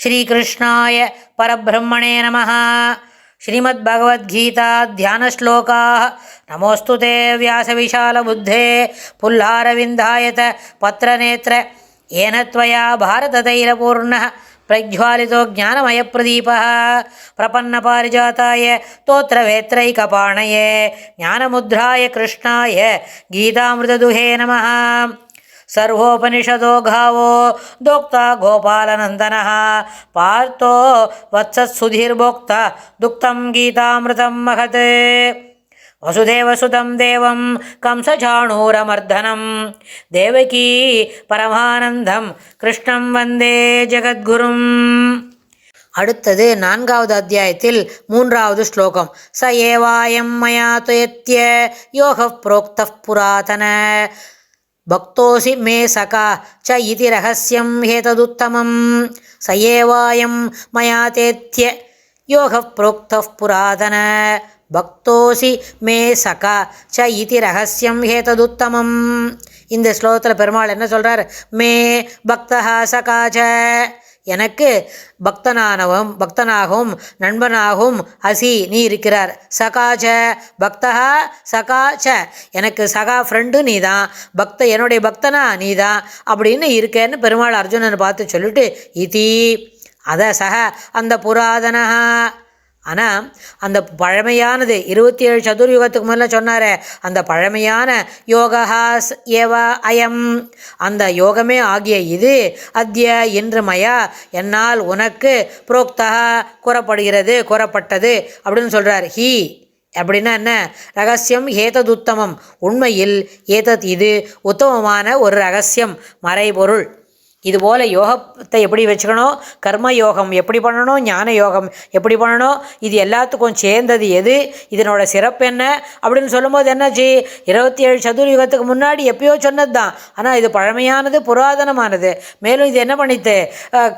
ஸ்ரீகிருஷ்ணாய பரபிரம்மணே நமः. ஸ்ரீமத்பகவத்கீதா தியானஸ்லோகாः. நமோஸ்து தே வியாசவிசாலபுத்தே புல்லாரவிந்தாயத பத்ரநேத்ர ஏன த்வயா பாரததைலபூர்ணः பிரஜ்வாலிதோ ஞானமயப்பிரதீபः பிரபன்னபாரிஜாதாய தோத்ரவேத்ரைகபாணயே ஞானமுத்ராய கிருஷ்ணாய கீதாமிருததுஹே நமः. सर्वोपनिषदो गावो दोक्ता गोपालनन्दनः पार्थो वत्सत्सुधीर्भोक्ता दुक्तं गीतामृतं महत्. वसुदेवसुतं देवं कंसचाणूरमर्दनं देवकी परमानन्दं कृष्णं वन्दे जगद्गुरुम्. அடுத்தது 4வது அத்தியாயத்தில் 3வது ஸ்லோகம். ச ஏவாயம் மயா துயத்ய யோகः प्रोक्तः पुरातन பக்தோசி மே சகா ச இதி ரகசியம் ஹேததுத்தமம். ச ஏவாயம் மயா தேத்ய யோகः प्रोक्तः पुरातन பக்தோசி மே சகா ச இதி ரகசியம் ஹேததுத்தமம். இந்த ஸ்லோகத்தில் பெருமாள் என்ன சொல்கிறார்? மே பக்தா சகா ச, எனக்கு பக்தனாகவும் நண்பனாகவும் அசி நீ இருக்கிறார். சகாச்ச பக்தா சகாச்ச, எனக்கு சகா ஃப்ரெண்டு நீ தான், என்னுடைய பக்தனா நீ தான் அப்படின்னு இருக்கேன்னு பெருமாள் அர்ஜுனனை பார்த்து சொல்லிட்டு இதி அத சக அந்த புராதனா, ஆனால் அந்த பழமையானது 27 சதுர்யுகத்துக்கு முதல்ல சொன்னார், அந்த பழமையான யோகா ஏவ அயம், அந்த யோகமே ஆகிய இது அத்ய இன்று மயா என்னால் உனக்கு புரோக்தா கூறப்பட்டது அப்படின்னு சொல்கிறார். ஹி அப்படின்னா என்ன? ரகசியம் ஏததுத்தமம், உண்மையில் ஏதத் இது உத்தமமான ஒரு ரகசியம், மறைபொருள். இதுபோல் யோகத்தை எப்படி வச்சுக்கணும், கர்ம யோகம் எப்படி பண்ணணும், ஞான யோகம் எப்படி பண்ணணும், இது எல்லாத்துக்கும் சேர்ந்தது எது, இதனோட சிறப்பு என்ன அப்படின்னு சொல்லும்போது என்னாச்சு? 27 சதுர்யுகத்துக்கு முன்னாடி எப்பயோ சொன்னது தான், ஆனால் இது பழமையானது, புராதனமானது. மேலும் இது என்ன பண்ணித்து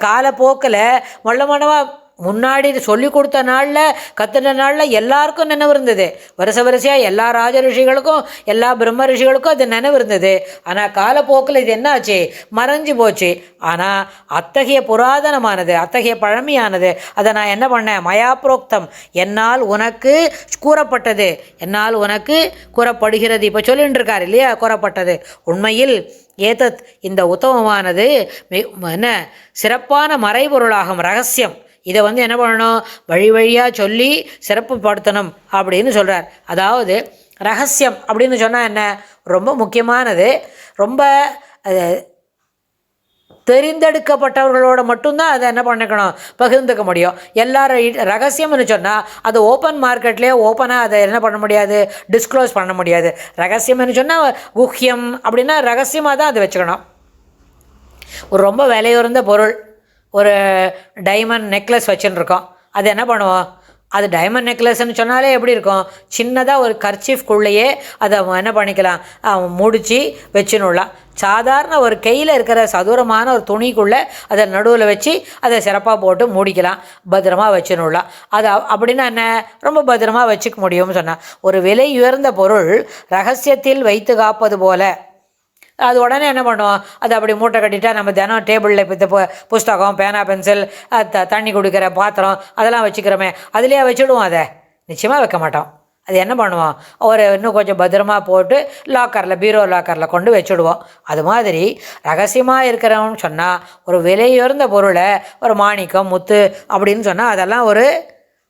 காலப்போக்கில் மொள்ளமனமாக முன்னாடி சொல்லி கொடுத்த நாளில் கற்றுன நாளில் எல்லாருக்கும் நினைவு இருந்தது. வரிசையாக எல்லா ராஜ ரிஷிகளுக்கும் எல்லா பிரம்ம ரிஷிகளுக்கும் அது நினைவு இருந்தது. ஆனால் காலப்போக்கில் இது என்னாச்சு? மறைஞ்சு போச்சு. ஆனால் அத்தகைய புராதனமானது, அத்தகைய பழமையானது, அதை நான் என்ன பண்ணேன்? மயாப்ரோக்தம், என்னால் உனக்கு கூறப்பட்டது, என்னால் உனக்கு கூறப்படுகிறது. இப்போ சொல்லிட்டு இருக்கார் இல்லையா, கூறப்பட்டது. உண்மையில் ஏதத் இந்த உத்தமமானது என்ன சிறப்பான மறைபொருளாகும், ரகசியம். இதை என்ன பண்ணணும்? வழியாக சொல்லி சிறப்புப்படுத்தணும் அப்படின்னு சொல்கிறார். அதாவது ரகசியம் அப்படின்னு சொன்னால் என்ன? ரொம்ப முக்கியமானது, ரொம்ப தெரிந்தெடுக்கப்பட்டவர்களோட மட்டும்தான் அதை என்ன பண்ணிக்கணும்? பகிர்ந்துக்க முடியும். எல்லாரும் ரகசியம்னு சொன்னால் அது ஓப்பன் மார்க்கெட்லேயே ஓப்பனாக அதை என்ன பண்ண முடியாது? டிஸ்க்ளோஸ் பண்ண முடியாது. ரகசியம்னு சொன்னால் குஹ்யம் அப்படின்னா ரகசியமாக தான் அதை வச்சுக்கணும். ஒரு ரொம்ப விலையுறந்த பொருள், ஒரு டைமண்ட் நெக்லஸ் வச்சுருக்கோம், அது என்ன பண்ணுவோம்? அது டைமண்ட் நெக்லஸ்ன்னு சொன்னாலே எப்படி இருக்கும்? சின்னதாக ஒரு கர்ச்சீஃப்குள்ளேயே அதை என்ன பண்ணிக்கலாம்? முடித்து வச்சுனுடலாம். சாதாரண ஒரு கையில் இருக்கிற சதுரமான ஒரு துணிக்குள்ளே அதை நடுவில் வச்சு அதை சிறப்பாக போட்டு மூடிக்கலாம், பத்திரமாக வச்சுனுடலாம். அது அப்படின்னா என்ன? ரொம்ப பத்திரமாக வச்சுக்க முடியும்னு சொன்னால், ஒரு விலை உயர்ந்த பொருள் ரகசியத்தில் வைத்து காப்பது போல அது உடனே என்ன பண்ணுவோம்? அது அப்படி மூட்டை கட்டிட்டா நம்ம தினம் டேபிளில் இப்போ புஸ்தகம், பேனா, பென்சில், தண்ணி குடிக்கிற பாத்திரம் அதெல்லாம் வச்சுக்கிறோமே, அதுலேயே வச்சுடுவோம். அதை நிச்சயமாக வைக்க மாட்டோம். அது என்ன பண்ணுவோம்? இன்னும் கொஞ்சம் பத்திரமாக போட்டு லாக்கரில், பீரோ லாக்கரில் கொண்டு வச்சுடுவோம். அது மாதிரி ரகசியமாக இருக்கிறவன்னு சொன்னால், ஒரு விலையுயர்ந்த பொருளை, ஒரு மாணிக்கம், முத்து அப்படின்னு சொன்னால் அதெல்லாம் ஒரு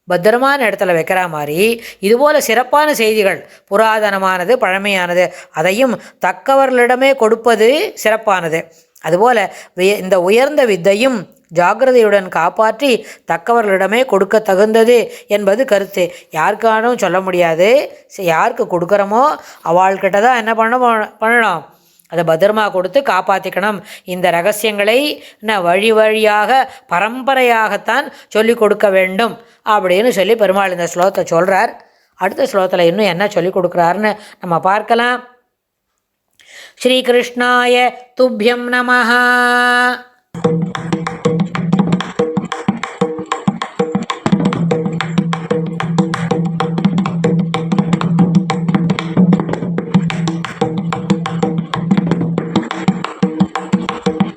பத்திரமான இடத்துல வைக்கிற மாதிரி இதுபோல் சிறப்பான செய்திகள், புராதனமானது, பழமையானது, அதையும் தக்கவர்களிடமே கொடுப்பது சிறப்பானது. அதுபோல் இந்த உயர்ந்த வித்தையும் ஜாக்கிரதையுடன் காப்பாற்றி தக்கவர்களிடமே கொடுக்க தகுந்தது என்பது கருத்து. யாருக்கானும் சொல்ல முடியாது. யாருக்கு கொடுக்குறோமோ அவள்கிட்ட தான் என்ன பண்ணணும்? அதை பத்திரமாக கொடுத்து காப்பாற்றிக்கணும். இந்த ரகசியங்களை வழியாக பரம்பரையாகத்தான் சொல்லி கொடுக்க வேண்டும் அப்படின்னு சொல்லி பெருமாள் இந்த ஸ்லோகத்தை சொல்கிறார். அடுத்த ஸ்லோகத்தில் இன்னும் என்ன சொல்லி கொடுக்குறாருன்னு நம்ம பார்க்கலாம். ஸ்ரீகிருஷ்ணாய துப்யம் நமஹ.